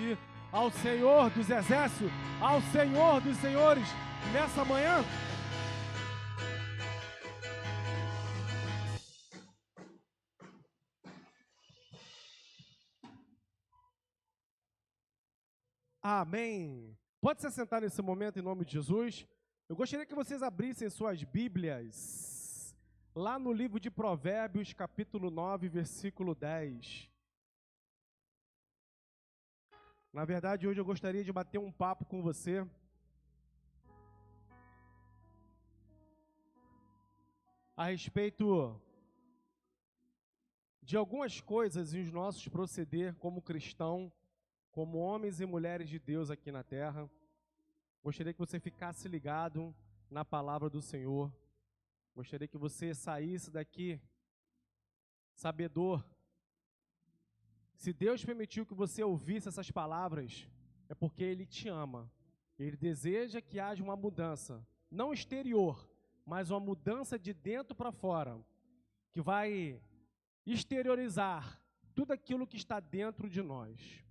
aplaudir ao Senhor dos Exércitos, ao Senhor dos Senhores, nessa manhã? Amém. Pode se assentar nesse momento em nome de Jesus. Eu gostaria que vocês abrissem suas Bíblias lá no livro de Provérbios, capítulo 9, versículo 10. Na verdade, hoje eu gostaria de bater um papo com você a respeito de algumas coisas em os nossos proceder como cristão, como homens e mulheres de Deus aqui na terra. Gostaria que você ficasse ligado na palavra do Senhor. Gostaria que você saísse daqui sabedor. Se Deus permitiu que você ouvisse essas palavras, é porque Ele te ama. Ele deseja que haja uma mudança, não exterior, mas uma mudança de dentro para fora, que vai exteriorizar tudo aquilo que está dentro de nós.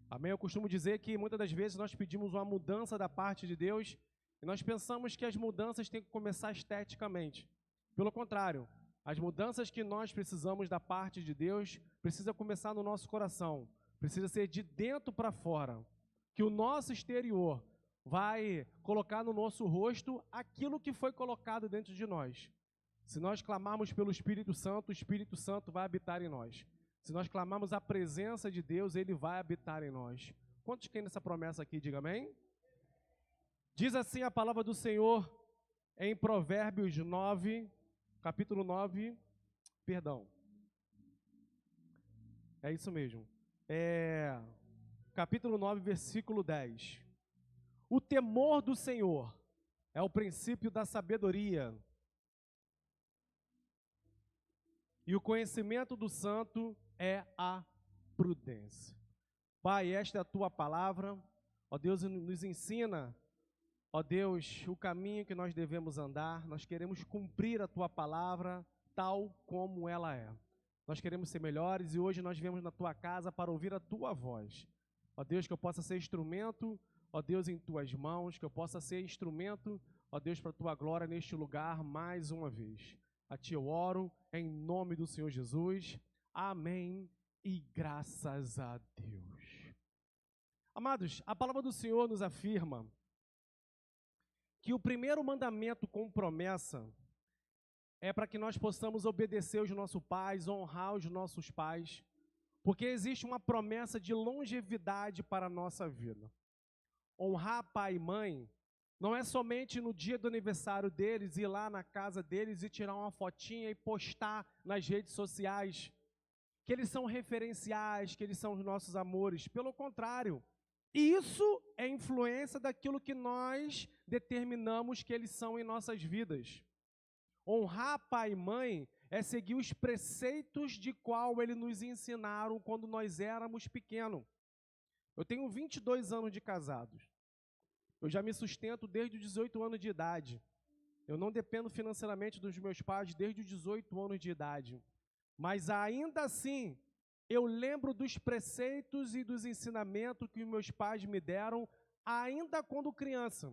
Amém? Eu costumo dizer que muitas das vezes nós pedimos uma mudança da parte de Deus e nós pensamos que as mudanças têm que começar esteticamente. Pelo contrário, as mudanças que nós precisamos da parte de Deus precisa começar no nosso coração, precisa ser de dentro para fora, que o nosso exterior vai colocar no nosso rosto aquilo que foi colocado dentro de nós. Se nós clamarmos pelo Espírito Santo, o Espírito Santo vai habitar em nós. Se nós clamarmos a presença de Deus, Ele vai habitar em nós. Quantos querem essa promessa aqui? Diga amém. Diz assim a palavra do Senhor em Provérbios 9, capítulo 9, perdão. É isso mesmo. Capítulo 9, versículo 10. O temor do Senhor é o princípio da sabedoria, e o conhecimento do santo é a prudência. Pai, esta é a tua palavra. Ó Deus, nos ensina, ó Deus, o caminho que nós devemos andar. Nós queremos cumprir a tua palavra tal como ela é. Nós queremos ser melhores e hoje nós viemos na tua casa para ouvir a tua voz. Ó Deus, que eu possa ser instrumento, ó Deus, em tuas mãos, que eu possa ser instrumento, ó Deus, para a tua glória neste lugar mais uma vez. A ti eu oro, em nome do Senhor Jesus. Amém e graças a Deus. Amados, a palavra do Senhor nos afirma que o primeiro mandamento com promessa é para que nós possamos obedecer aos nossos pais, honrar os nossos pais, porque existe uma promessa de longevidade para a nossa vida. Honrar pai e mãe não é somente no dia do aniversário deles, ir lá na casa deles e tirar uma fotinha e postar nas redes sociais, que eles são referenciais, que eles são os nossos amores. Pelo contrário, isso é influência daquilo que nós determinamos que eles são em nossas vidas. Honrar pai e mãe é seguir os preceitos de qual eles nos ensinaram quando nós éramos pequenos. Eu tenho 22 anos de casados. Eu já me sustento desde os 18 anos de idade. Eu não dependo financeiramente dos meus pais desde os 18 anos de idade. Mas ainda assim, eu lembro dos preceitos e dos ensinamentos que os meus pais me deram ainda quando criança.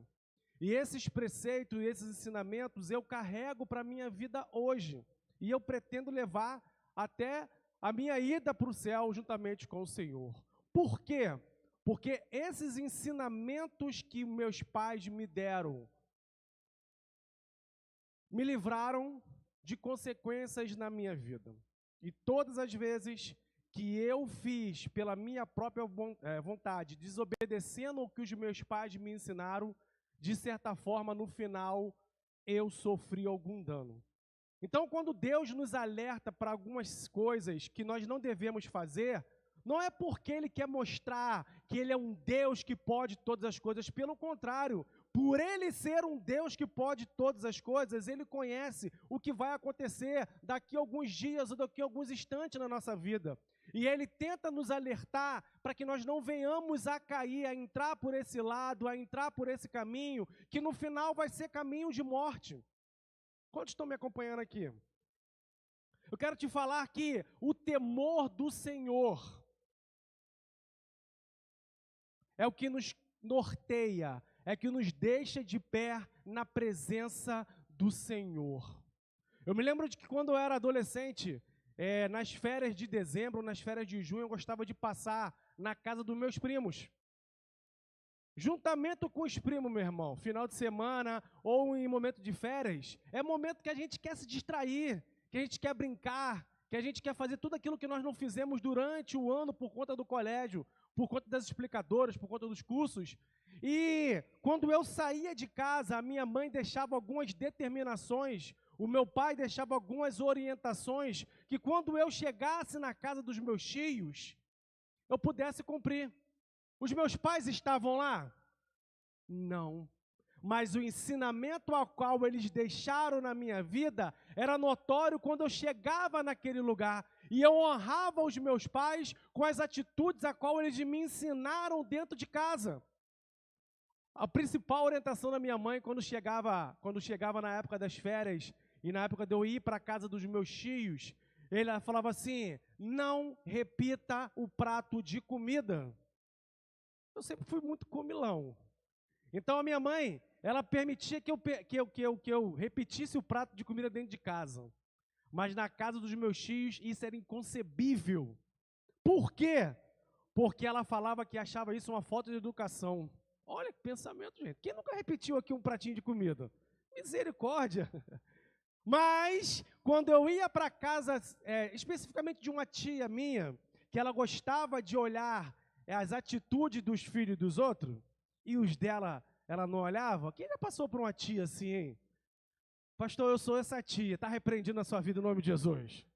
E esses preceitos e esses ensinamentos eu carrego para a minha vida hoje. E eu pretendo levar até a minha ida para o céu juntamente com o Senhor. Por quê? Porque esses ensinamentos que meus pais me deram me livraram de consequências na minha vida. E todas as vezes que eu fiz pela minha própria vontade, desobedecendo o que os meus pais me ensinaram, de certa forma, no final, eu sofri algum dano. Então, quando Deus nos alerta para algumas coisas que nós não devemos fazer, não é porque Ele quer mostrar que Ele é um Deus que pode todas as coisas. Pelo contrário, por Ele ser um Deus que pode todas as coisas, Ele conhece o que vai acontecer daqui a alguns dias ou daqui a alguns instantes na nossa vida. E Ele tenta nos alertar para que nós não venhamos a cair, a entrar por esse lado, a entrar por esse caminho, que no final vai ser caminho de morte. Quantos estão me acompanhando aqui? Eu quero te falar que o temor do Senhor é o que nos norteia, é que nos deixa de pé na presença do Senhor. Eu me lembro de que quando eu era adolescente, nas férias de dezembro, nas férias de junho, eu gostava de passar na casa dos meus primos. Juntamento com os primos, meu irmão, final de semana ou em momento de férias, é momento que a gente quer se distrair, que a gente quer brincar, que a gente quer fazer tudo aquilo que nós não fizemos durante o ano por conta do colégio, por conta das explicadoras, por conta dos cursos. E quando eu saía de casa, a minha mãe deixava algumas determinações, o meu pai deixava algumas orientações, que quando eu chegasse na casa dos meus tios, eu pudesse cumprir. Os meus pais estavam lá? Não. Mas o ensinamento ao qual eles deixaram na minha vida era notório quando eu chegava naquele lugar. E eu honrava os meus pais com as atitudes a qual eles me ensinaram dentro de casa. A principal orientação da minha mãe quando chegava na época das férias e na época de eu ir para a casa dos meus tios, ela falava assim: não repita o prato de comida. Eu sempre fui muito comilão. Então a minha mãe, ela permitia que eu repetisse o prato de comida dentro de casa. Mas na casa dos meus tios isso era inconcebível. Por quê? Porque ela falava que achava isso uma falta de educação. Olha que pensamento, gente. Quem nunca repetiu aqui um pratinho de comida? Misericórdia. Mas quando eu ia para casa, especificamente de uma tia minha, que ela gostava de olhar as atitudes dos filhos dos outros, e os dela, ela não olhava. Quem já passou por uma tia assim, hein? Pastor, eu sou essa tia, está repreendido na sua vida em nome de Jesus.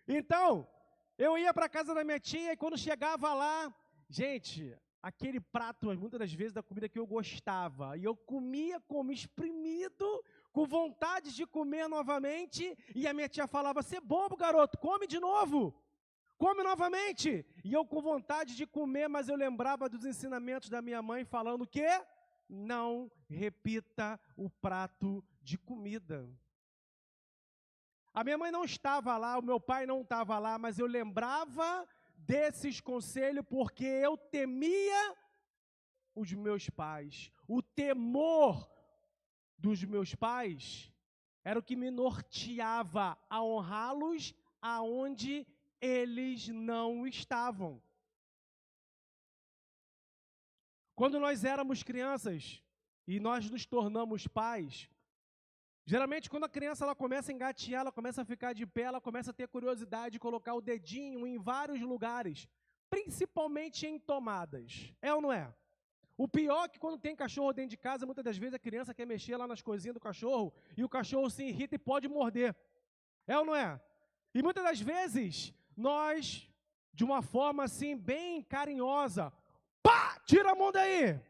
Então, eu ia para a casa da minha tia e quando chegava lá, gente, aquele prato, muitas das vezes, da comida que eu gostava, e eu comia como espremido, com vontade de comer novamente, e a minha tia falava: "Você é bobo, garoto, come de novo. Come novamente." E eu com vontade de comer, mas eu lembrava dos ensinamentos da minha mãe falando que não repita o prato de comida. A minha mãe não estava lá, o meu pai não estava lá, mas eu lembrava desses conselhos porque eu temia os meus pais. O temor dos meus pais era o que me norteava a honrá-los aonde eles não estavam. Quando nós éramos crianças e nós nos tornamos pais, geralmente quando a criança ela começa a engatear, ela começa a ficar de pé, ela começa a ter curiosidade de colocar o dedinho em vários lugares, principalmente em tomadas. É ou não é? O pior é que quando tem cachorro dentro de casa, muitas das vezes a criança quer mexer lá nas coisinhas do cachorro e o cachorro se irrita e pode morder. É ou não é? E muitas das vezes nós, de uma forma assim bem carinhosa, pá, tira a mão daí.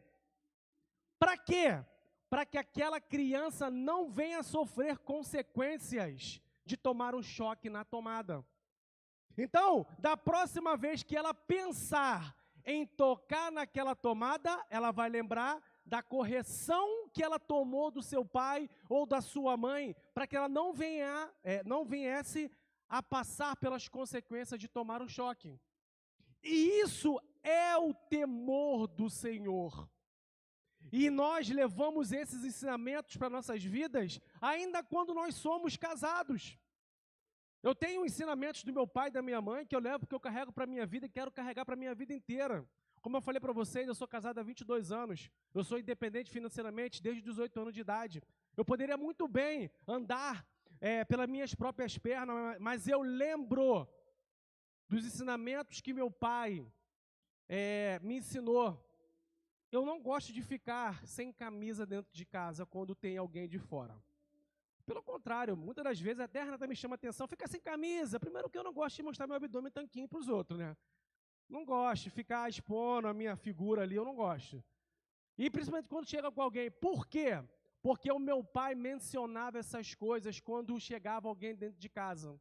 Para quê? Para que aquela criança não venha sofrer consequências de tomar um choque na tomada. Então, da próxima vez que ela pensar em tocar naquela tomada, ela vai lembrar da correção que ela tomou do seu pai ou da sua mãe, para que ela não viesse a passar pelas consequências de tomar um choque. E isso é o temor do Senhor. E nós levamos esses ensinamentos para nossas vidas, ainda quando nós somos casados. Eu tenho ensinamentos do meu pai e da minha mãe que eu levo, que eu carrego para a minha vida e quero carregar para a minha vida inteira. Como eu falei para vocês, eu sou casado há 22 anos. Eu sou independente financeiramente desde os 18 anos de idade. Eu poderia muito bem andar pelas minhas próprias pernas, mas eu lembro dos ensinamentos que meu pai me ensinou. Eu não gosto de ficar sem camisa dentro de casa quando tem alguém de fora. Pelo contrário, muitas das vezes até a Renata me chama a atenção, fica sem camisa. Primeiro que eu não gosto de mostrar meu abdômen tanquinho para os outros, né? Não gosto de ficar expondo a minha figura ali, eu não gosto. E principalmente quando chega com alguém. Por quê? Porque o meu pai mencionava essas coisas quando chegava alguém dentro de casa.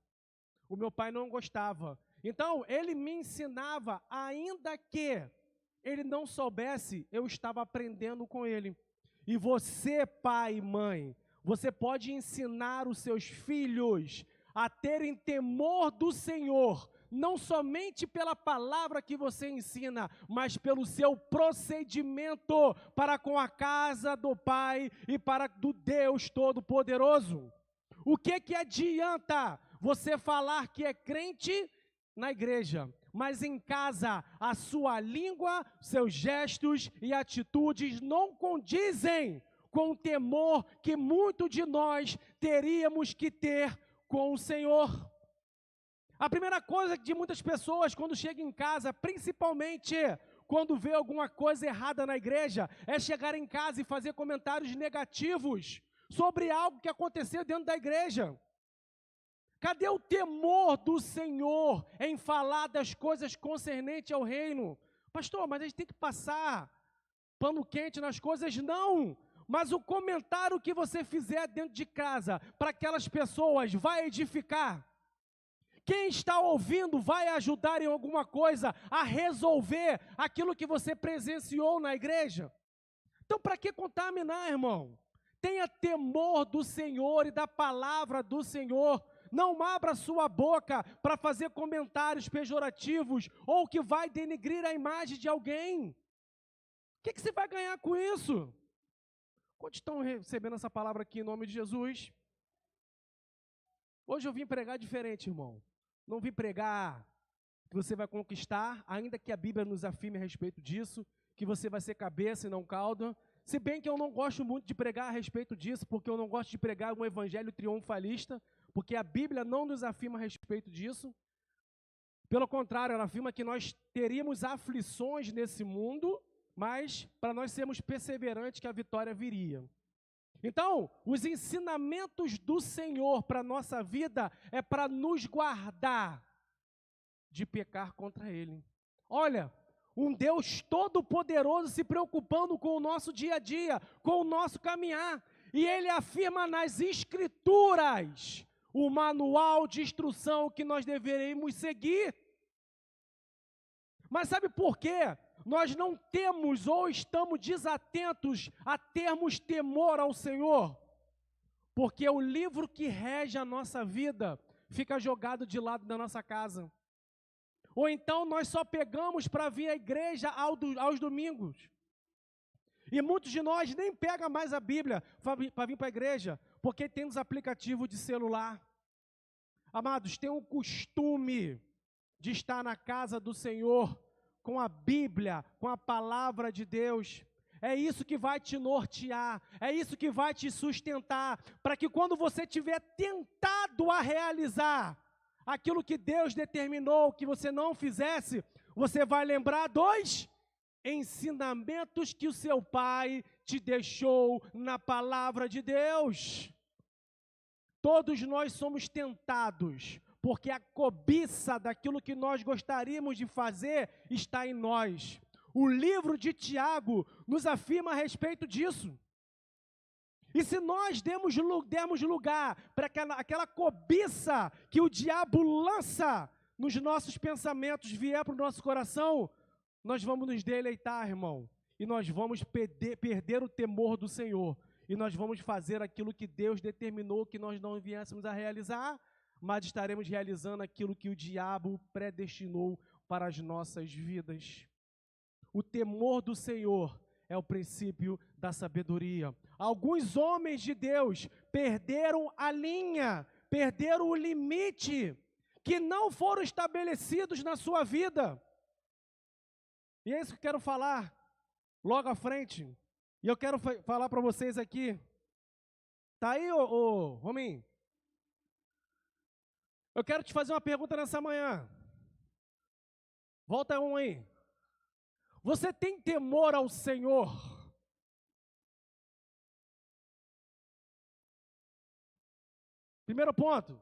O meu pai não gostava. Então, ele me ensinava, ainda que ele não soubesse, eu estava aprendendo com ele. E você, pai e mãe, você pode ensinar os seus filhos a terem temor do Senhor não somente pela palavra que você ensina, mas pelo seu procedimento para com a casa do Pai e para do Deus Todo-Poderoso. O que adianta você falar que é crente na igreja, mas em casa a sua língua, seus gestos e atitudes não condizem com o temor que muito de nós teríamos que ter com o Senhor? A primeira coisa de muitas pessoas quando chegam em casa, principalmente quando vê alguma coisa errada na igreja, é chegar em casa e fazer comentários negativos sobre algo que aconteceu dentro da igreja. Cadê o temor do Senhor em falar das coisas concernentes ao reino? Pastor, mas a gente tem que passar pano quente nas coisas? Não! Mas o comentário que você fizer dentro de casa para aquelas pessoas vai edificar. Quem está ouvindo vai ajudar em alguma coisa a resolver aquilo que você presenciou na igreja. Então, para que contaminar, irmão? Tenha temor do Senhor e da palavra do Senhor. Não abra sua boca para fazer comentários pejorativos ou que vai denigrir a imagem de alguém. O que você vai ganhar com isso? Quantos estão recebendo essa palavra aqui em nome de Jesus? Hoje eu vim pregar diferente, irmão. Não vim pregar que você vai conquistar, ainda que a Bíblia nos afirme a respeito disso, que você vai ser cabeça e não cauda. Se bem que eu não gosto muito de pregar a respeito disso, porque eu não gosto de pregar um evangelho triunfalista, porque a Bíblia não nos afirma a respeito disso. Pelo contrário, ela afirma que nós teríamos aflições nesse mundo, mas para nós sermos perseverantes que a vitória viria. Então, os ensinamentos do Senhor para a nossa vida é para nos guardar de pecar contra Ele. Olha, um Deus todo-poderoso se preocupando com o nosso dia a dia, com o nosso caminhar. E Ele afirma nas Escrituras o manual de instrução que nós deveríamos seguir. Mas sabe por quê? Nós não temos ou estamos desatentos a termos temor ao Senhor, porque o livro que rege a nossa vida fica jogado de lado da nossa casa. Ou então nós só pegamos para vir à igreja aos domingos. E muitos de nós nem pegam mais a Bíblia para vir para a igreja, porque temos aplicativo de celular. Amados, tem um costume de estar na casa do Senhor, com a Bíblia, com a palavra de Deus. É isso que vai te nortear, é isso que vai te sustentar, para que quando você estiver tentado a realizar aquilo que Deus determinou que você não fizesse, você vai lembrar dos ensinamentos que o seu pai te deixou na palavra de Deus. Todos nós somos tentados, porque a cobiça daquilo que nós gostaríamos de fazer está em nós. O livro de Tiago nos afirma a respeito disso. E se nós dermos lugar para aquela cobiça que o diabo lança nos nossos pensamentos vier para o nosso coração, nós vamos nos deleitar, irmão. E nós vamos perder o temor do Senhor. E nós vamos fazer aquilo que Deus determinou que nós não viéssemos a realizar, mas estaremos realizando aquilo que o diabo predestinou para as nossas vidas. O temor do Senhor é o princípio da sabedoria. Alguns homens de Deus perderam a linha, perderam o limite, que não foram estabelecidos na sua vida. E é isso que eu quero falar logo à frente. E eu quero falar para vocês aqui. Tá aí, ô Rominho? Eu quero te fazer uma pergunta nessa manhã. Volta um aí. Você tem temor ao Senhor? Primeiro ponto.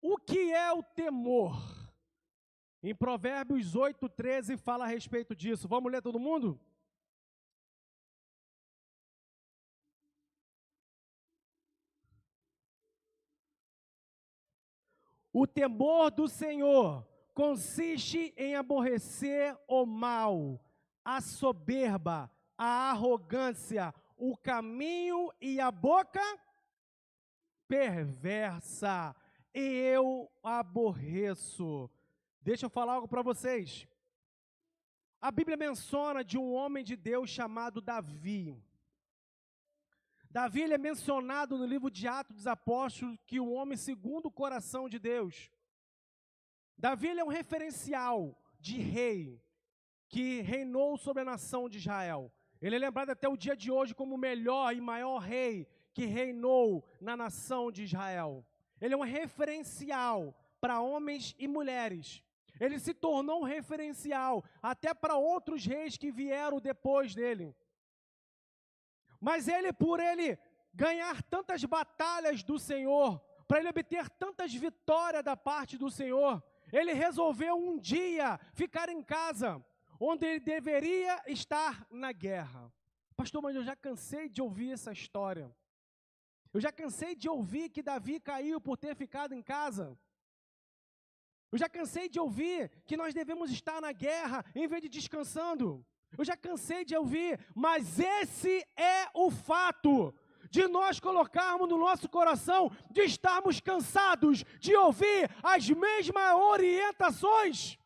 O que é o temor? Em Provérbios 8:13 fala a respeito disso. Vamos ler todo mundo? O temor do Senhor consiste em aborrecer o mal, a soberba, a arrogância, o caminho e a boca perversa, e eu aborreço. Deixa eu falar algo para vocês. A Bíblia menciona de um homem de Deus chamado Davi. Davi ele é mencionado no livro de Atos dos Apóstolos, que o homem segundo o coração de Deus. Davi ele é um referencial de rei que reinou sobre a nação de Israel. Ele é lembrado até o dia de hoje como o melhor e maior rei que reinou na nação de Israel. Ele é um referencial para homens e mulheres. Ele se tornou um referencial até para outros reis que vieram depois dele. Mas ele, por ele ganhar tantas batalhas do Senhor, para ele obter tantas vitórias da parte do Senhor, ele resolveu um dia ficar em casa, onde ele deveria estar na guerra. Pastor, mas eu já cansei de ouvir essa história. Eu já cansei de ouvir que Davi caiu por ter ficado em casa. Eu já cansei de ouvir que nós devemos estar na guerra em vez de descansando. Eu já cansei de ouvir, mas esse é o fato de nós colocarmos no nosso coração, de estarmos cansados de ouvir as mesmas orientações.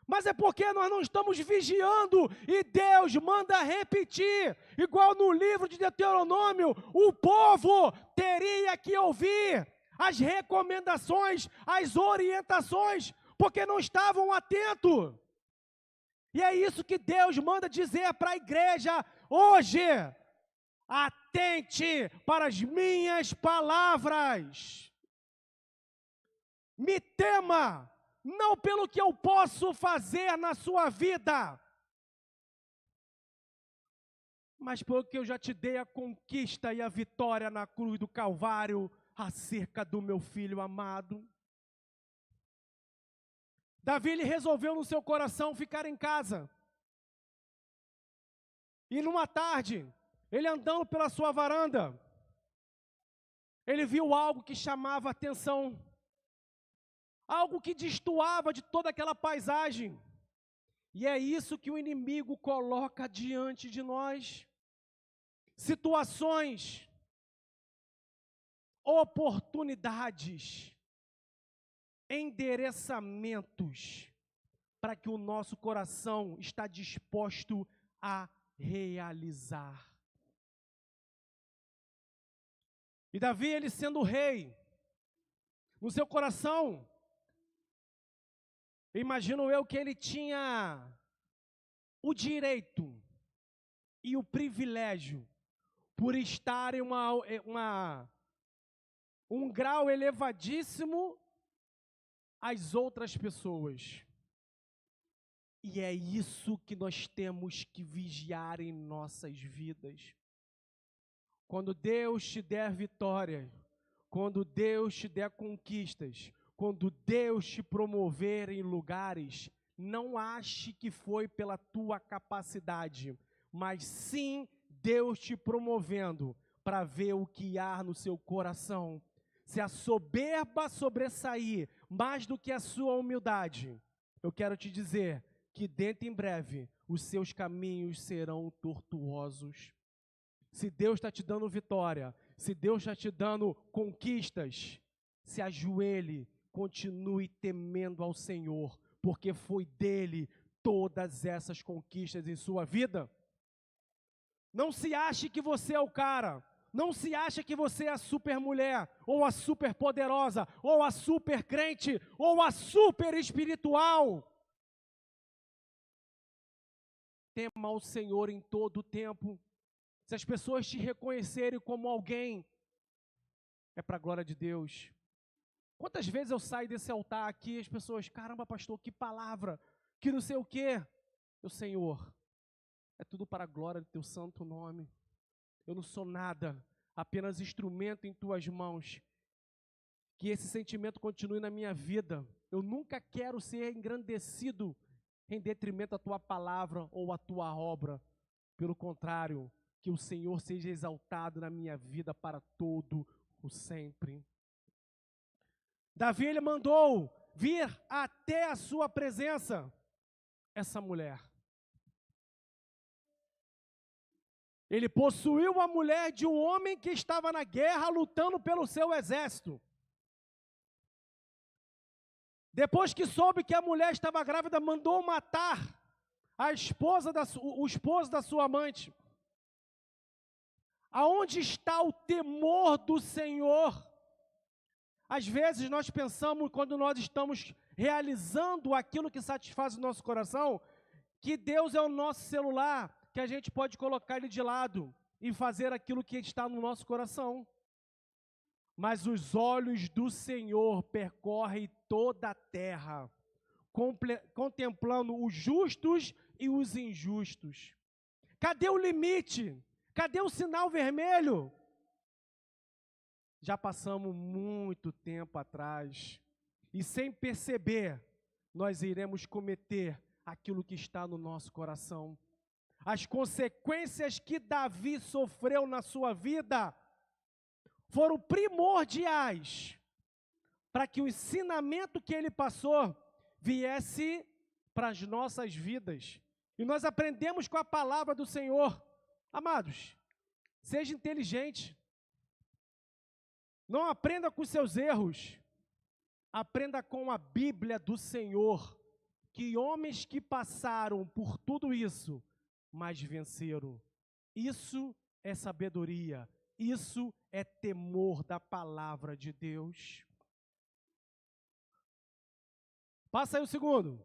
Mas é porque nós não estamos vigiando e Deus manda repetir. Igual no livro de Deuteronômio, o povo teria que ouvir as recomendações, as orientações, porque não estavam atentos. E é isso que Deus manda dizer para a igreja hoje. Atente para as minhas palavras. Me tema, não pelo que eu posso fazer na sua vida, mas pelo que eu já te dei a conquista e a vitória na cruz do Calvário, acerca do meu filho amado. Davi ele resolveu no seu coração ficar em casa. E numa tarde, ele andando pela sua varanda, ele viu algo que chamava a atenção. Algo que destoava de toda aquela paisagem. E é isso que o inimigo coloca diante de nós. Situações, oportunidades, endereçamentos, para que o nosso coração está disposto a realizar. E Davi, ele sendo rei, no seu coração, imagino eu que ele tinha o direito e o privilégio por estar em um grau elevadíssimo às outras pessoas. E é isso que nós temos que vigiar em nossas vidas. Quando Deus te der vitória, quando Deus te der conquistas, quando Deus te promover em lugares, não ache que foi pela tua capacidade, mas sim Deus te promovendo para ver o que há no seu coração. Se a soberba sobressair mais do que a sua humildade, eu quero te dizer que dentro em breve os seus caminhos serão tortuosos. Se Deus está te dando vitória, se Deus está te dando conquistas, se ajoelhe, continue temendo ao Senhor, porque foi dele todas essas conquistas em sua vida. Não se ache que você é o cara, não se ache que você é a super mulher, ou a super poderosa, ou a super crente, ou a super espiritual. Tema ao Senhor em todo o tempo. Se as pessoas te reconhecerem como alguém, é para a glória de Deus. Quantas vezes eu saio desse altar aqui e as pessoas, caramba, pastor, que palavra, que não sei o quê. Eu, Senhor, é tudo para a glória do teu santo nome. Eu não sou nada, apenas instrumento em tuas mãos. Que esse sentimento continue na minha vida. Eu nunca quero ser engrandecido em detrimento da tua palavra ou a tua obra. Pelo contrário, que o Senhor seja exaltado na minha vida para todo o sempre. Davi, ele mandou vir até a sua presença essa mulher. Ele possuiu a mulher de um homem que estava na guerra lutando pelo seu exército. Depois que soube que a mulher estava grávida, mandou matar o esposo da sua amante. Aonde está o temor do Senhor? Às vezes nós pensamos, quando nós estamos realizando aquilo que satisfaz o nosso coração, que Deus é o nosso celular, que a gente pode colocar ele de lado e fazer aquilo que está no nosso coração. Mas os olhos do Senhor percorrem toda a terra, contemplando os justos e os injustos. Cadê o limite? Cadê o sinal vermelho? Já passamos muito tempo atrás e, sem perceber, nós iremos cometer aquilo que está no nosso coração. As consequências que Davi sofreu na sua vida foram primordiais para que o ensinamento que ele passou viesse para as nossas vidas. E nós aprendemos com a palavra do Senhor. Amados, seja inteligente. Não aprenda com seus erros. Aprenda com a Bíblia do Senhor. Que homens que passaram por tudo isso, mas venceram. Isso é sabedoria. Isso é temor da palavra de Deus. Passa aí o segundo.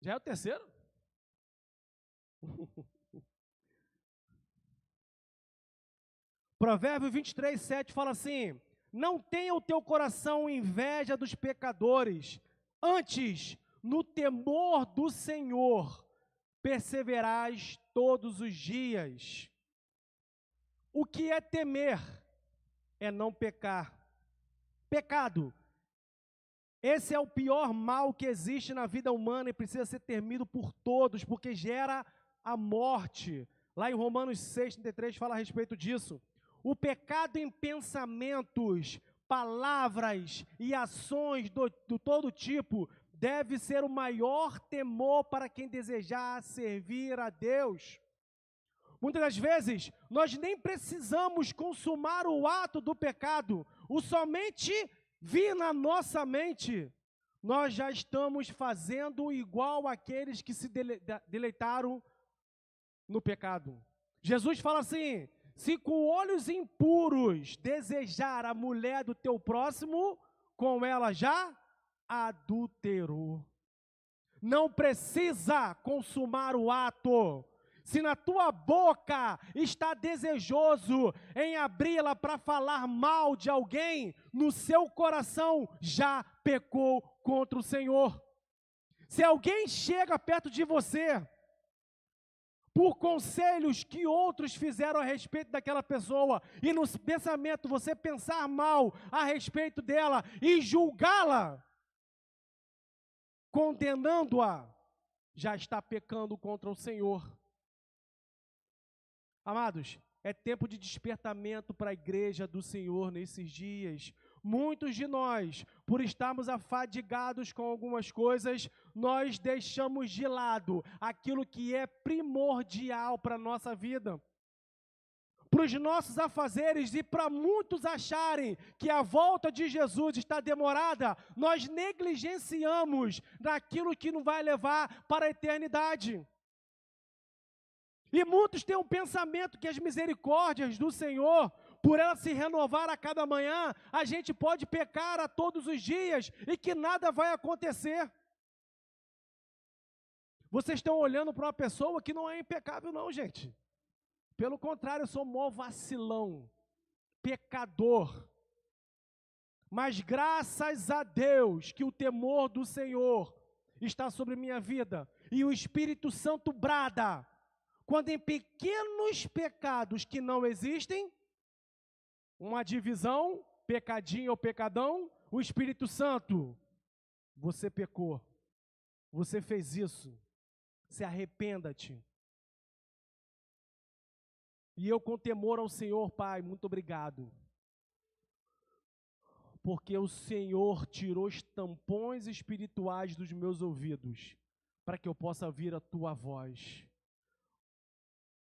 Já é o terceiro? Provérbio 23, 7 fala assim: não tenha o teu coração inveja dos pecadores, antes, no temor do Senhor, perseverarás todos os dias. O que é temer? É não pecar. Pecado. Esse é o pior mal que existe na vida humana e precisa ser temido por todos, porque gera a morte. Lá em Romanos 6,33 fala a respeito disso. O pecado em pensamentos, palavras e ações do todo tipo deve ser o maior temor para quem desejar servir a Deus. Muitas das vezes, nós nem precisamos consumar o ato do pecado, o somente vir na nossa mente, nós já estamos fazendo igual àqueles que se deleitaram no pecado. Jesus fala assim: se com olhos impuros desejar a mulher do teu próximo, com ela já adulterou. Não precisa consumar o ato. Se na tua boca está desejoso em abri-la para falar mal de alguém, no seu coração já pecou contra o Senhor. Se alguém chega perto de você, por conselhos que outros fizeram a respeito daquela pessoa, e no pensamento você pensar mal a respeito dela e julgá-la, condenando-a, já está pecando contra o Senhor. Amados, é tempo de despertamento para a igreja do Senhor nesses dias. Muitos de nós, por estarmos afadigados com algumas coisas, nós deixamos de lado aquilo que é primordial para a nossa vida. Para os nossos afazeres e para muitos acharem que a volta de Jesus está demorada, nós negligenciamos naquilo que não vai levar para a eternidade. E muitos têm um pensamento que as misericórdias do Senhor, por ela se renovar a cada manhã, a gente pode pecar a todos os dias e que nada vai acontecer. Vocês estão olhando para uma pessoa que não é impecável não, gente. Pelo contrário, eu sou mó vacilão, pecador. Mas graças a Deus que o temor do Senhor está sobre minha vida e o Espírito Santo brada. Quando em pequenos pecados que não existem, uma divisão, pecadinho ou pecadão, o Espírito Santo, você pecou, você fez isso, se arrependa-te. E eu com temor ao Senhor, Pai, muito obrigado. porque o Senhor tirou os tampões espirituais dos meus ouvidos, para que eu possa ouvir a tua voz.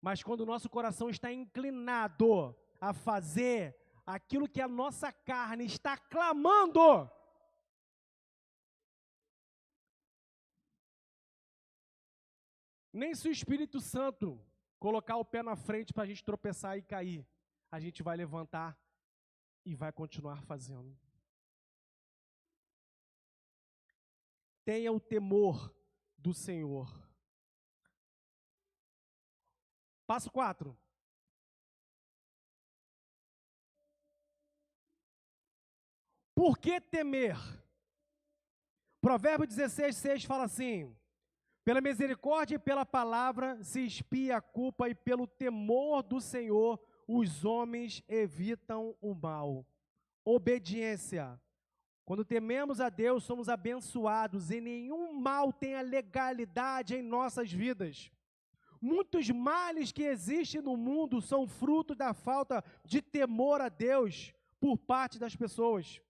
Mas quando o nosso coração está inclinado a fazer aquilo que a nossa carne está clamando, nem se o Espírito Santo colocar o pé na frente para a gente tropeçar e cair, a gente vai levantar e vai continuar fazendo. Tenha o temor do Senhor. Passo 4. Por que temer? Provérbio 16:6 fala assim: pela misericórdia e pela palavra se expia a culpa, e pelo temor do Senhor os homens evitam o mal. Obediência. Quando tememos a Deus, somos abençoados e nenhum mal tem a legalidade em nossas vidas. Muitos males que existem no mundo são fruto da falta de temor a Deus por parte das pessoas.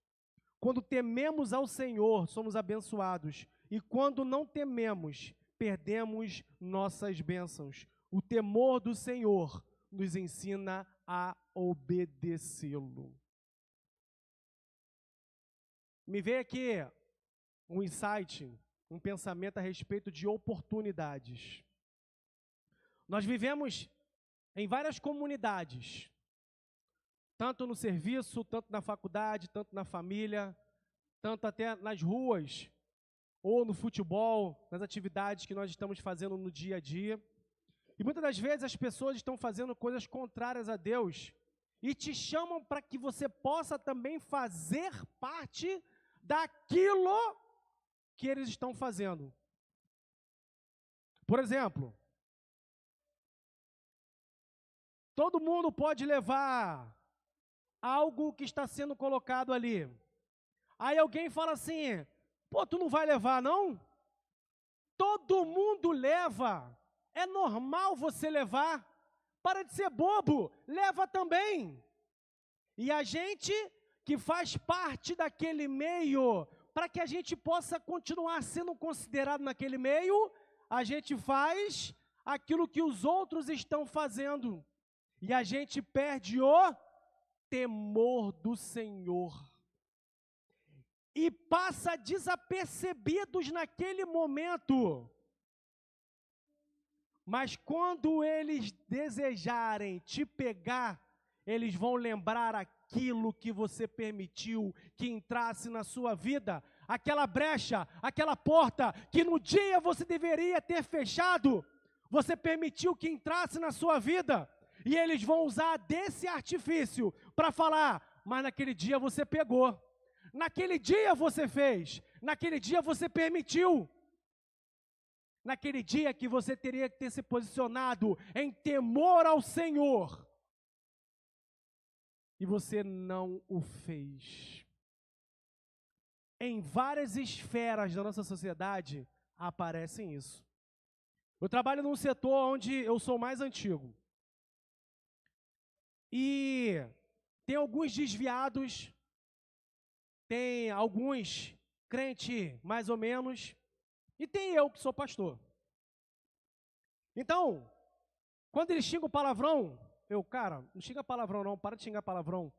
Quando tememos ao Senhor, somos abençoados. E quando não tememos, perdemos nossas bênçãos. O temor do Senhor nos ensina a obedecê-lo. Me veio aqui um insight, um pensamento a respeito de oportunidades. Nós vivemos em várias comunidades, tanto no serviço, tanto na faculdade, tanto na família, tanto até nas ruas, ou no futebol, nas atividades que nós estamos fazendo no dia a dia. E muitas das vezes as pessoas estão fazendo coisas contrárias a Deus e te chamam para que você possa também fazer parte daquilo que eles estão fazendo. Por exemplo, todo mundo pode levar algo que está sendo colocado ali. Aí alguém fala assim: pô, tu não vai levar não? Todo mundo leva. É normal você levar. Para de ser bobo, leva também. E a gente que faz parte daquele meio, para que a gente possa continuar sendo considerado naquele meio, a gente faz aquilo que os outros estão fazendo. E a gente perde o temor do Senhor. E passa desapercebidos naquele momento. Mas quando eles desejarem te pegar, eles vão lembrar aquilo que você permitiu que entrasse na sua vida, aquela brecha, aquela porta que no dia você deveria ter fechado, você permitiu que entrasse na sua vida, e eles vão usar desse artifício para falar: mas naquele dia você pegou, naquele dia você fez, naquele dia você permitiu. Naquele dia que você teria que ter se posicionado em temor ao Senhor, e você não o fez. Em várias esferas da nossa sociedade aparecem isso. Eu trabalho num setor onde eu sou mais antigo. E tem alguns desviados, tem alguns crentes mais ou menos, e tem eu que sou pastor. Então, quando eles xingam palavrão, eu, cara, não xinga palavrão não, para de xingar palavrão.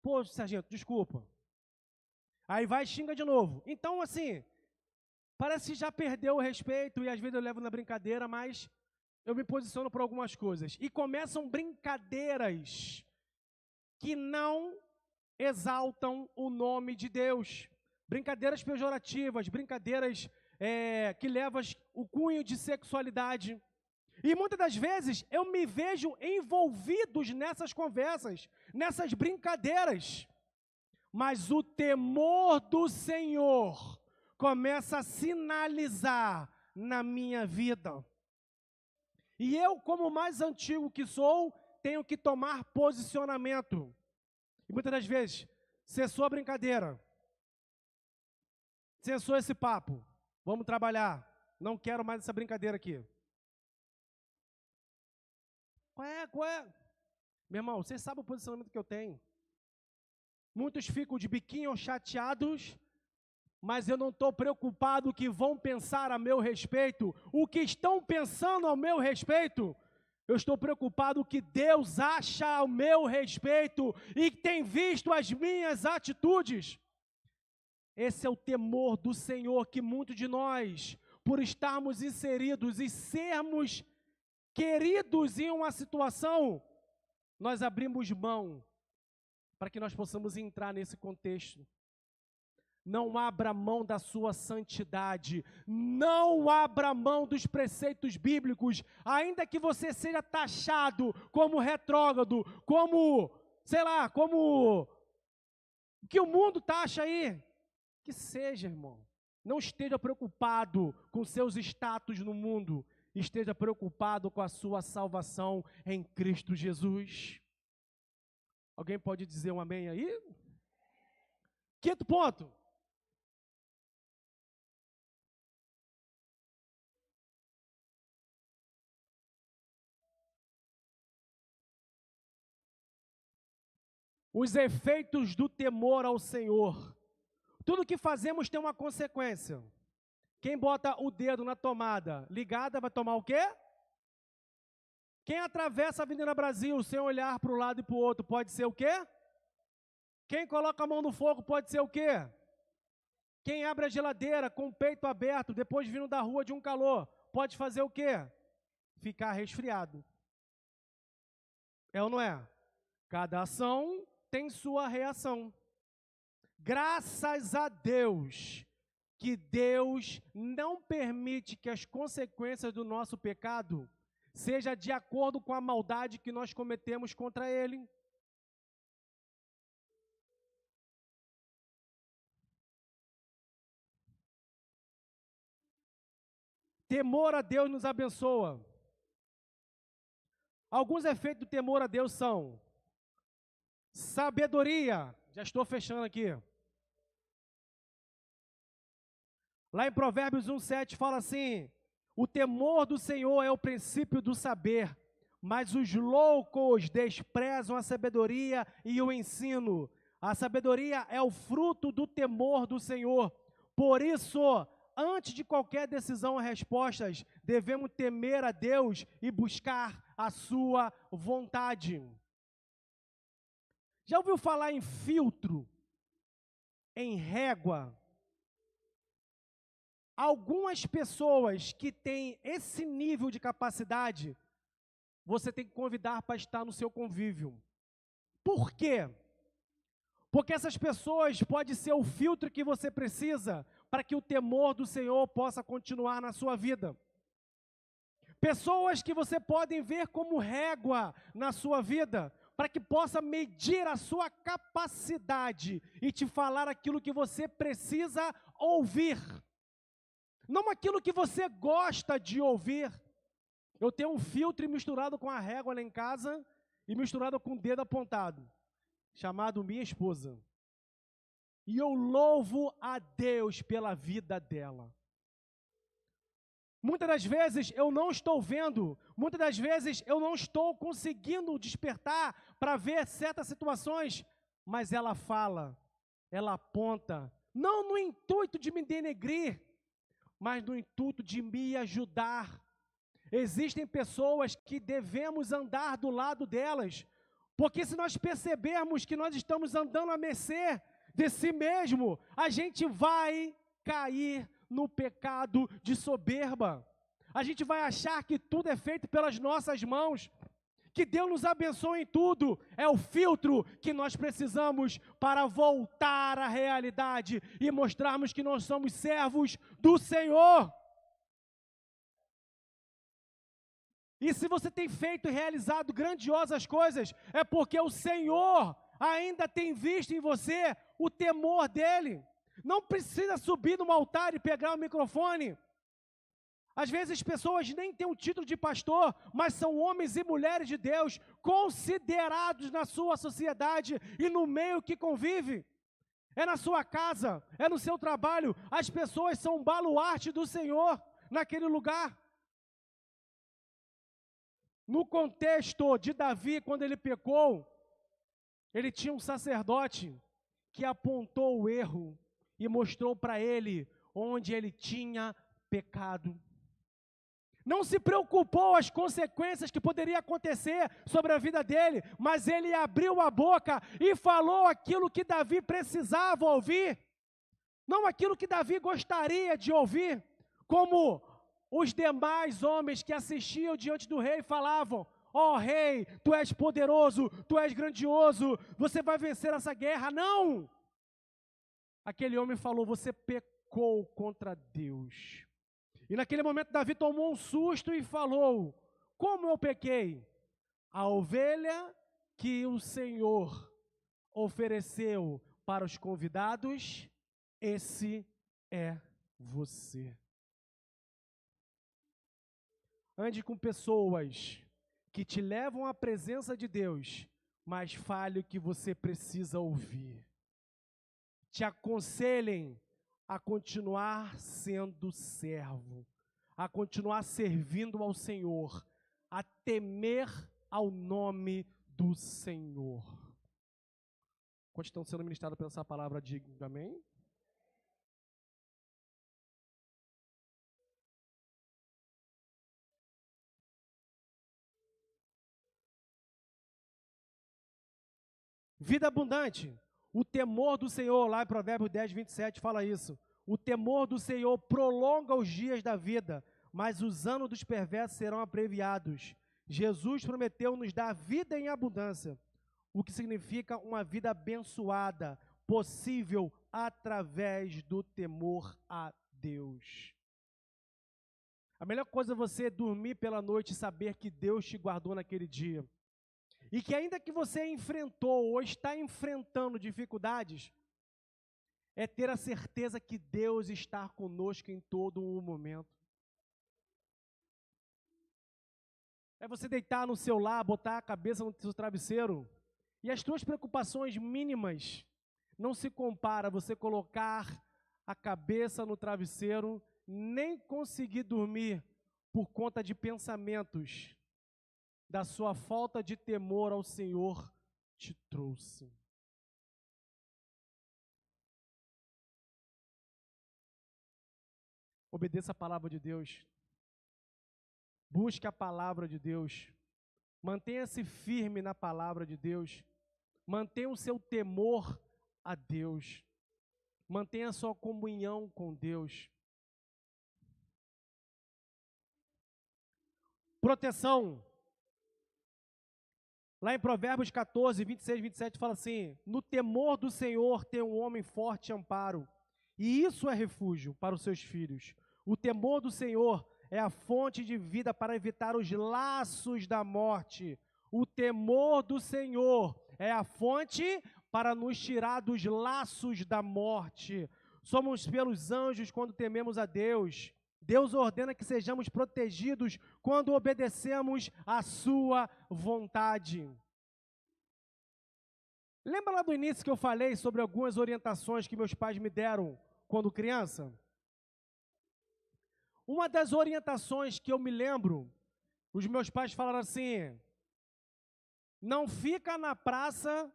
Pô, sargento, desculpa. Aí vai e xinga de novo. Então, assim, parece que já perdeu o respeito, e às vezes eu levo na brincadeira, mas eu me posiciono por algumas coisas. E começam brincadeiras que não exaltam o nome de Deus. Brincadeiras pejorativas, brincadeiras que levam o cunho de sexualidade. E muitas das vezes eu me vejo envolvidos nessas conversas, nessas brincadeiras. Mas o temor do Senhor começa a sinalizar na minha vida. E eu, como mais antigo que sou, tenho que tomar posicionamento. E muitas das vezes, cessou a brincadeira. Cessou esse papo. Vamos trabalhar. Não quero mais essa brincadeira aqui. Qual é? Meu irmão, você sabe o posicionamento que eu tenho. muitos ficam de biquinho chateados, mas eu não estou preocupado o que vão pensar a meu respeito, o que estão pensando ao meu respeito. Eu estou preocupado o que Deus acha ao meu respeito e tem visto as minhas atitudes. Esse é o temor do Senhor que muitos de nós, por estarmos inseridos e sermos queridos em uma situação, nós abrimos mão para que nós possamos entrar nesse contexto. Não abra mão da sua santidade, não abra mão dos preceitos bíblicos, ainda que você seja taxado como retrógrado, como, sei lá, como que o mundo taxa aí. Que seja, irmão. Não esteja preocupado com seus status no mundo, esteja preocupado com a sua salvação em Cristo Jesus. Alguém pode dizer um amém aí? Quinto ponto. Os efeitos do temor ao Senhor. Tudo que fazemos tem uma consequência. Quem bota o dedo na tomada ligada vai tomar o quê? Quem atravessa a Avenida Brasil sem olhar para um lado e para o outro pode ser o quê? Quem coloca a mão no fogo pode ser o quê? Quem abre a geladeira com o peito aberto, depois vindo da rua de um calor, pode fazer o quê? Ficar resfriado. É ou não é? Cada ação tem sua reação. Graças a Deus, que Deus não permite que as consequências do nosso pecado seja de acordo com a maldade que nós cometemos contra Ele. Temor a Deus nos abençoa. Alguns efeitos do temor a Deus são sabedoria. Já estou fechando aqui. Lá em Provérbios 1:7 fala assim: o temor do Senhor é o princípio do saber, mas os loucos desprezam a sabedoria e o ensino. A sabedoria é o fruto do temor do Senhor. Por isso, antes de qualquer decisão ou respostas, devemos temer a Deus e buscar a sua vontade. Já ouviu falar em filtro? Em régua? Algumas pessoas que têm esse nível de capacidade, você tem que convidar para estar no seu convívio. Por quê? Porque essas pessoas podem ser o filtro que você precisa para que o temor do Senhor possa continuar na sua vida. Pessoas que você pode ver como régua na sua vida, para que possa medir a sua capacidade e te falar aquilo que você precisa ouvir. Não aquilo que você gosta de ouvir. Eu tenho um filtro misturado com a régua lá em casa e misturado com o dedo apontado, chamado minha esposa. E eu louvo a Deus pela vida dela. Muitas das vezes eu não estou vendo, muitas das vezes eu não estou conseguindo despertar para ver certas situações, mas ela fala, ela aponta, não no intuito de me denegrir, mas no intuito de me ajudar. Existem pessoas que devemos andar do lado delas, porque se nós percebermos que nós estamos andando à mercê de si mesmo, a gente vai cair no pecado de soberba. A gente vai achar que tudo é feito pelas nossas mãos, que Deus nos abençoe em tudo. É o filtro que nós precisamos para voltar à realidade e mostrarmos que nós somos servos do Senhor. E se você tem feito e realizado grandiosas coisas, é porque o Senhor ainda tem visto em você o temor dEle. Não precisa subir no altar e pegar o microfone. Às vezes pessoas nem têm o título de pastor, mas são homens e mulheres de Deus, considerados na sua sociedade e no meio que convive. É na sua casa, é no seu trabalho, as pessoas são um baluarte do Senhor naquele lugar. No contexto de Davi, quando ele pecou, ele tinha um sacerdote, que apontou o erro e mostrou para ele onde ele tinha pecado. Não se preocupou as consequências que poderiam acontecer sobre a vida dele, mas ele abriu a boca e falou aquilo que Davi precisava ouvir, não aquilo que Davi gostaria de ouvir, como os demais homens que assistiam diante do rei falavam: ó rei, tu és poderoso, tu és grandioso, você vai vencer essa guerra. Não! Aquele homem falou: você pecou contra Deus. E naquele momento Davi tomou um susto e falou: como eu pequei? A ovelha que o Senhor ofereceu para os convidados, esse é você. Ande com pessoas que te levam à presença de Deus, mas fale o que você precisa ouvir. Te aconselhem a continuar sendo servo, a continuar servindo ao Senhor, a temer ao nome do Senhor. Quando estão sendo ministrados por essa palavra, diga amém. Vida abundante. O temor do Senhor, lá em Provérbios 10, 27, fala isso. O temor do Senhor prolonga os dias da vida, mas os anos dos perversos serão abreviados. Jesus prometeu nos dar vida em abundância, o que significa uma vida abençoada, possível através do temor a Deus. A melhor coisa é você dormir pela noite e saber que Deus te guardou naquele dia. E que ainda que você enfrentou ou está enfrentando dificuldades, é ter a certeza que Deus está conosco em todo o momento. É você deitar no seu lar, botar a cabeça no seu travesseiro, e as suas preocupações mínimas não se compara a você colocar a cabeça no travesseiro, nem conseguir dormir por conta de pensamentos da sua falta de temor ao Senhor te trouxe. Obedeça a palavra de Deus. Busque a palavra de Deus. Mantenha-se firme na palavra de Deus. Mantenha o seu temor a Deus. Mantenha a sua comunhão com Deus. Proteção. Lá em Provérbios 14, 26, 27 fala assim: no temor do Senhor tem um homem forte amparo, e isso é refúgio para os seus filhos. O temor do Senhor é a fonte de vida para evitar os laços da morte. O temor do Senhor é a fonte para nos tirar dos laços da morte. Somos pelos anjos quando tememos a Deus. Deus ordena que sejamos protegidos quando obedecemos a sua vontade. Lembra lá do início que eu falei sobre algumas orientações que meus pais me deram quando criança? Uma das orientações que eu me lembro, os meus pais falaram assim: não fica na praça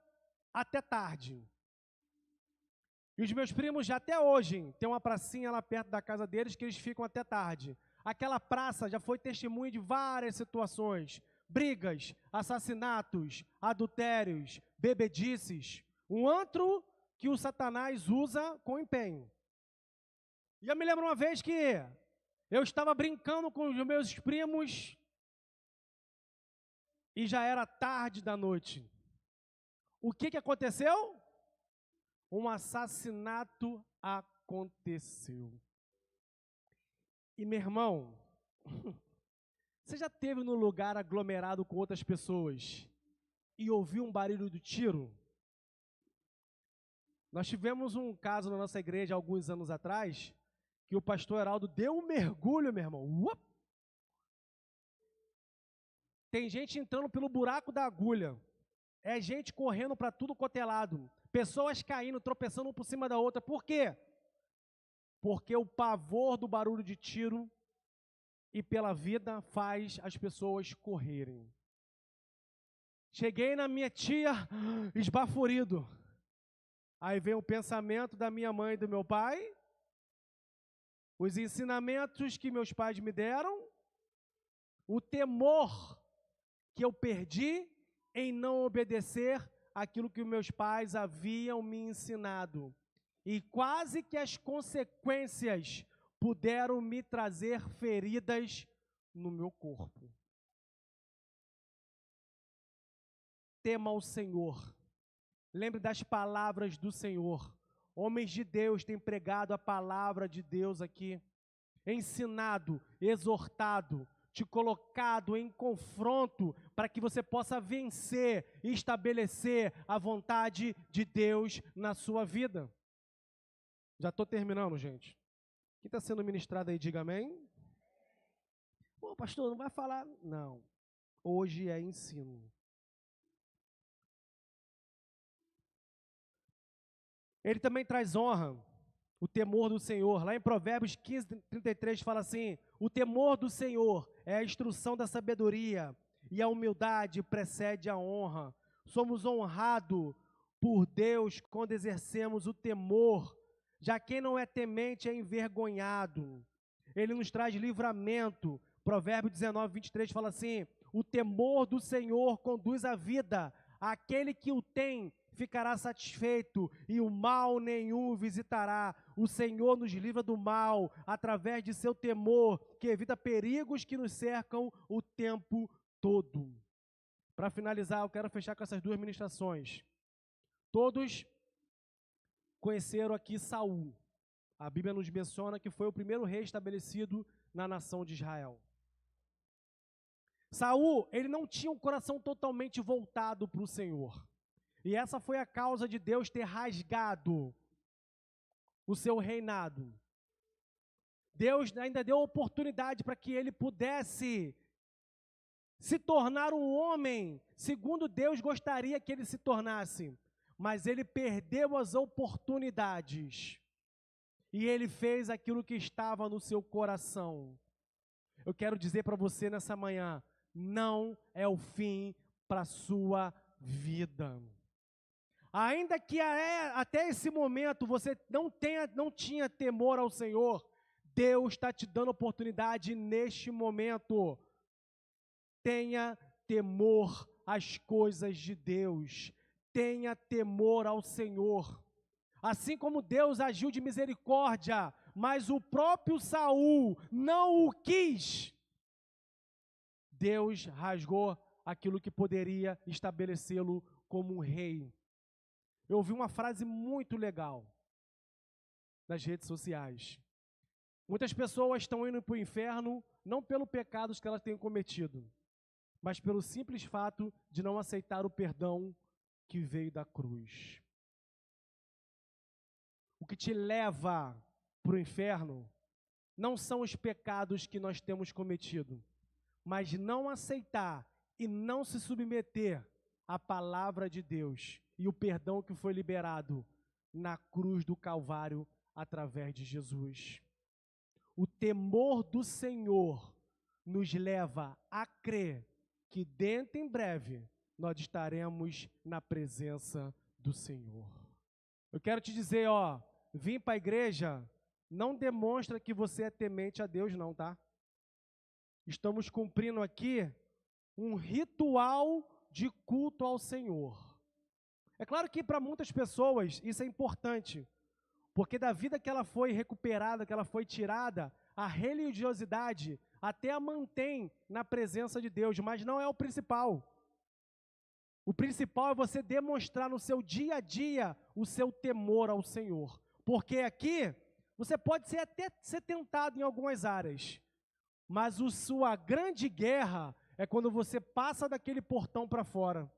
até tarde. E os meus primos já até hoje tem uma pracinha lá perto da casa deles que eles ficam até tarde. Aquela praça já foi testemunha de várias situações: brigas, assassinatos, adultérios, bebedices. Um antro que o Satanás usa com empenho. E eu me lembro uma vez que eu estava brincando com os meus primos e já era tarde da noite. O que aconteceu? Um assassinato aconteceu. E, meu irmão, você já esteve num lugar aglomerado com outras pessoas e ouviu um barulho de tiro? Nós tivemos um caso na nossa igreja alguns anos atrás, que o pastor Heraldo deu um mergulho, meu irmão. Tem gente entrando pelo buraco da agulha. É gente correndo para tudo quanto é lado. Pessoas caindo, tropeçando uma por cima da outra. Por quê? Porque o pavor do barulho de tiro e pela vida faz as pessoas correrem. Cheguei na minha tia esbaforido. Aí vem o pensamento da minha mãe e do meu pai, os ensinamentos que meus pais me deram, o temor que eu perdi em não obedecer aquilo que meus pais haviam me ensinado. E quase que as consequências puderam me trazer feridas no meu corpo. Tema ao Senhor. Lembre das palavras do Senhor. Homens de Deus têm pregado a palavra de Deus aqui, ensinado, exortado, te colocado em confronto para que você possa vencer e estabelecer a vontade de Deus na sua vida. Já estou terminando, gente. Quem está sendo ministrado aí, diga amém. Pô, pastor, não vai falar? Não. Hoje é ensino. Ele também traz honra, o temor do Senhor. Lá em Provérbios 15:33 fala assim: o temor do Senhor é a instrução da sabedoria, e a humildade precede a honra. Somos honrados por Deus quando exercemos o temor. Já quem não é temente é envergonhado. Ele nos traz livramento. Provérbios 19:23 fala assim: o temor do Senhor conduz à vida. Aquele que o tem ficará satisfeito, e o mal nenhum visitará. O Senhor nos livra do mal, através de seu temor, que evita perigos que nos cercam o tempo todo. Para finalizar, eu quero fechar com essas duas ministrações. Todos conheceram aqui Saul. A Bíblia nos menciona que foi o primeiro rei estabelecido na nação de Israel. Saul, ele não tinha um coração totalmente voltado para o Senhor. E essa foi a causa de Deus ter rasgado o seu reinado. Deus ainda deu oportunidade para que ele pudesse se tornar um homem segundo Deus gostaria que ele se tornasse. Mas ele perdeu as oportunidades. E ele fez aquilo que estava no seu coração. Eu quero dizer para você nessa manhã, não é o fim para a sua vida. Ainda que até esse momento você não tinha temor ao Senhor, Deus está te dando oportunidade neste momento. Tenha temor às coisas de Deus. Tenha temor ao Senhor. Assim como Deus agiu de misericórdia, mas o próprio Saul não o quis, Deus rasgou aquilo que poderia estabelecê-lo como um rei. Eu ouvi uma frase muito legal nas redes sociais. Muitas pessoas estão indo para o inferno não pelos pecados que elas têm cometido, mas pelo simples fato de não aceitar o perdão que veio da cruz. O que te leva para o inferno não são os pecados que nós temos cometido, mas não aceitar e não se submeter à palavra de Deus e o perdão que foi liberado na cruz do Calvário através de Jesus. O temor do Senhor nos leva a crer que dentro em breve nós estaremos na presença do Senhor. Eu quero te dizer, vir para a igreja não demonstra que você é temente a Deus não, tá? Estamos cumprindo aqui um ritual de culto ao Senhor. É claro que para muitas pessoas isso é importante, porque da vida que ela foi recuperada, que ela foi tirada, a religiosidade até a mantém na presença de Deus, mas não é o principal. O principal é você demonstrar no seu dia a dia o seu temor ao Senhor. Porque aqui você pode até ser tentado em algumas áreas, mas a sua grande guerra é quando você passa daquele portão para fora.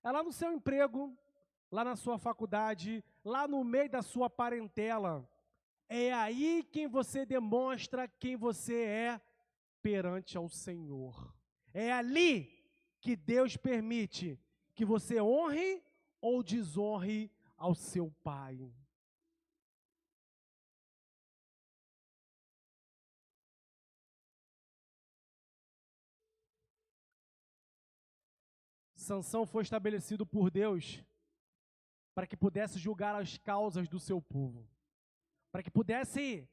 É lá no seu emprego, lá na sua faculdade, lá no meio da sua parentela. É aí que você demonstra quem você é perante ao Senhor. É ali que Deus permite que você honre ou desonre ao seu pai. Sansão foi estabelecido por Deus para que pudesse julgar as causas do seu povo, para que pudesse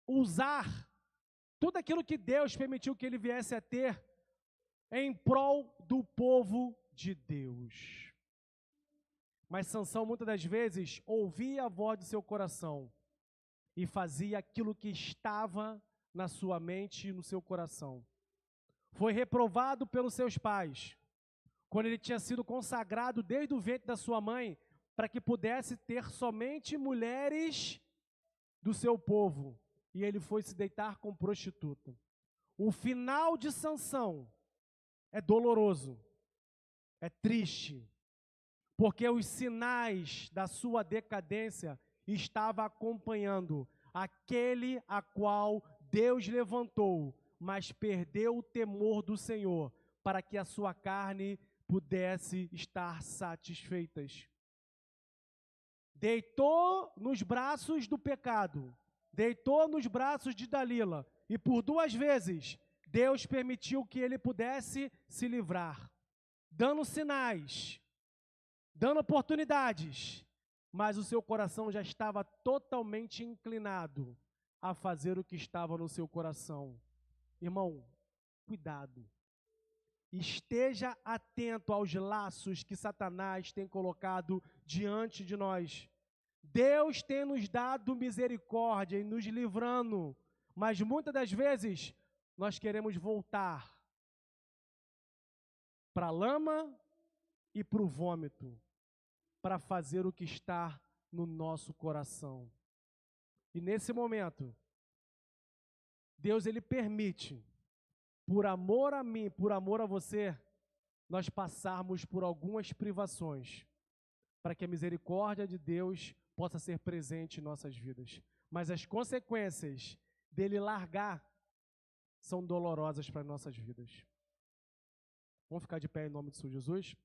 usar tudo aquilo que Deus permitiu que ele viesse a ter em prol do povo de Deus. Mas Sansão, muitas das vezes, ouvia a voz do seu coração e fazia aquilo que estava na sua mente e no seu coração. Foi reprovado pelos seus pais, quando ele tinha sido consagrado desde o ventre da sua mãe, para que pudesse ter somente mulheres do seu povo, e ele foi se deitar com prostituta. O final de Sansão é doloroso, é triste, porque os sinais da sua decadência estavam acompanhando aquele a qual Deus levantou, mas perdeu o temor do Senhor, para que a sua carne pudesse estar satisfeita. Deitou nos braços do pecado, deitou nos braços de Dalila, e por 2 vezes Deus permitiu que ele pudesse se livrar, dando sinais, dando oportunidades, mas o seu coração já estava totalmente inclinado a fazer o que estava no seu coração. Irmão, cuidado. Esteja atento aos laços que Satanás tem colocado diante de nós. Deus tem nos dado misericórdia e nos livrando, mas muitas das vezes nós queremos voltar para a lama e para o vômito, para fazer o que está no nosso coração. E nesse momento, Deus ele permite, por amor a mim, por amor a você, nós passarmos por algumas privações, para que a misericórdia de Deus possa ser presente em nossas vidas. Mas as consequências dele largar são dolorosas para nossas vidas. Vamos ficar de pé em nome de Senhor Jesus?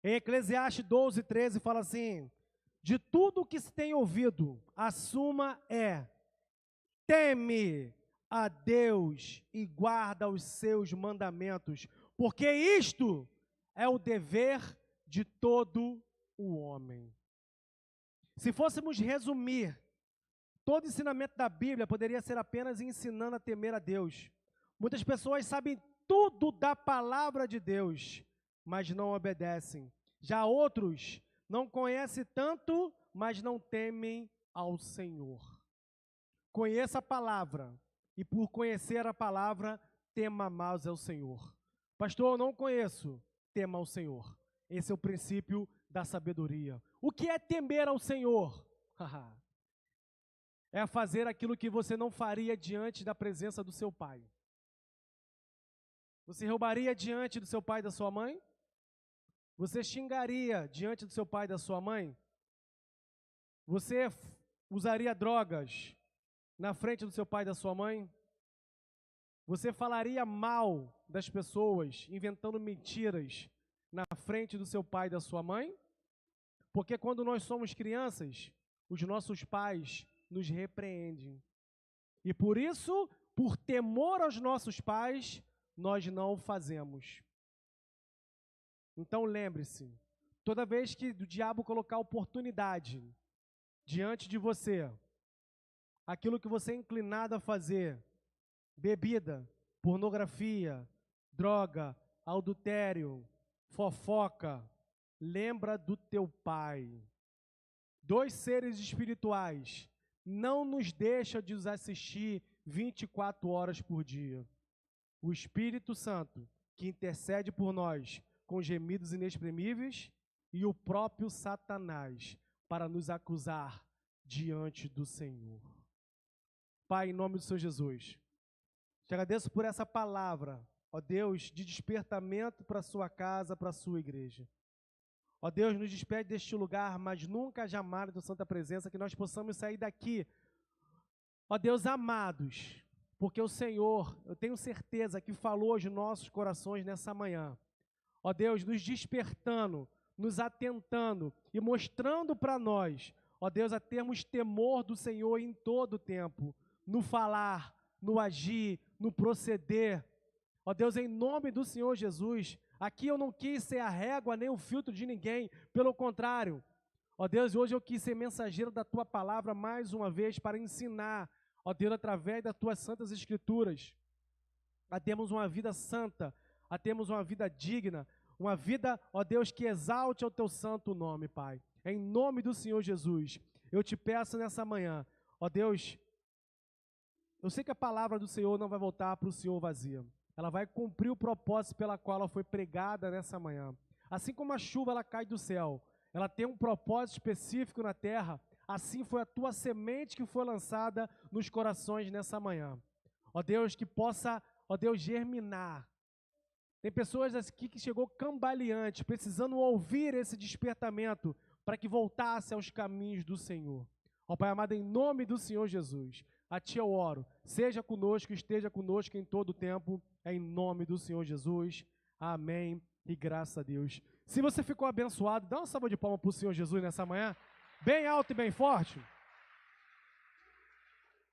Em Eclesiastes 12:13 fala assim: de tudo que se tem ouvido, a suma é: teme a Deus e guarda os seus mandamentos, porque isto é o dever de todo o homem. Se fôssemos resumir, todo ensinamento da Bíblia poderia ser apenas ensinando a temer a Deus. Muitas pessoas sabem tudo da palavra de Deus, mas não obedecem. Já outros não conhecem tanto, mas não temem ao Senhor. Conheça a palavra, e por conhecer a palavra, tema mais ao Senhor. Pastor, eu não conheço, tema ao Senhor. Esse é o princípio da sabedoria. O que é temer ao Senhor? É fazer aquilo que você não faria diante da presença do seu pai. Você roubaria diante do seu pai e da sua mãe? Você xingaria diante do seu pai e da sua mãe? Você usaria drogas na frente do seu pai e da sua mãe? Você falaria mal das pessoas, inventando mentiras na frente do seu pai e da sua mãe? Porque quando nós somos crianças, os nossos pais nos repreendem. E por isso, por temor aos nossos pais, nós não o fazemos. Então lembre-se, toda vez que o diabo colocar oportunidade diante de você, aquilo que você é inclinado a fazer, bebida, pornografia, droga, adultério, fofoca, lembra do teu pai. 2 seres espirituais não nos deixam de os assistir 24 horas por dia. O Espírito Santo, que intercede por nós com gemidos inexprimíveis, e o próprio Satanás, para nos acusar diante do Senhor. Pai, em nome do Senhor Jesus, te agradeço por essa palavra, ó Deus, de despertamento para a sua casa, para a sua igreja. Ó Deus, nos despede deste lugar, mas nunca jamais da santa presença, que nós possamos sair daqui, ó Deus, amados, porque o Senhor, eu tenho certeza que falou aos nossos corações nessa manhã. Ó Deus, nos despertando, nos atentando e mostrando para nós, ó Deus, a termos temor do Senhor em todo o tempo. no falar, no agir, no proceder. Ó Deus, em nome do Senhor Jesus, aqui eu não quis ser a régua nem o filtro de ninguém, pelo contrário. Ó Deus, hoje eu quis ser mensageiro da Tua palavra mais uma vez para ensinar, ó Deus, através das Tuas santas escrituras, a termos uma vida santa, a termos uma vida digna, uma vida, ó Deus, que exalte ao Teu santo nome, Pai. Em nome do Senhor Jesus, eu te peço nessa manhã, ó Deus, eu sei que a palavra do Senhor não vai voltar para o Senhor vazia. Ela vai cumprir o propósito pela qual ela foi pregada nessa manhã. Assim como a chuva ela cai do céu, ela tem um propósito específico na terra, assim foi a tua semente que foi lançada nos corações nessa manhã. Ó Deus, que possa, ó Deus, germinar. Tem pessoas aqui que chegou cambaleante, precisando ouvir esse despertamento para que voltasse aos caminhos do Senhor. Ó Pai amado, em nome do Senhor Jesus, a Ti eu oro, seja conosco, esteja conosco em todo o tempo, em nome do Senhor Jesus. Amém e graças a Deus. Se você ficou abençoado, dá uma salva de palmas para o Senhor Jesus nessa manhã, bem alto e bem forte.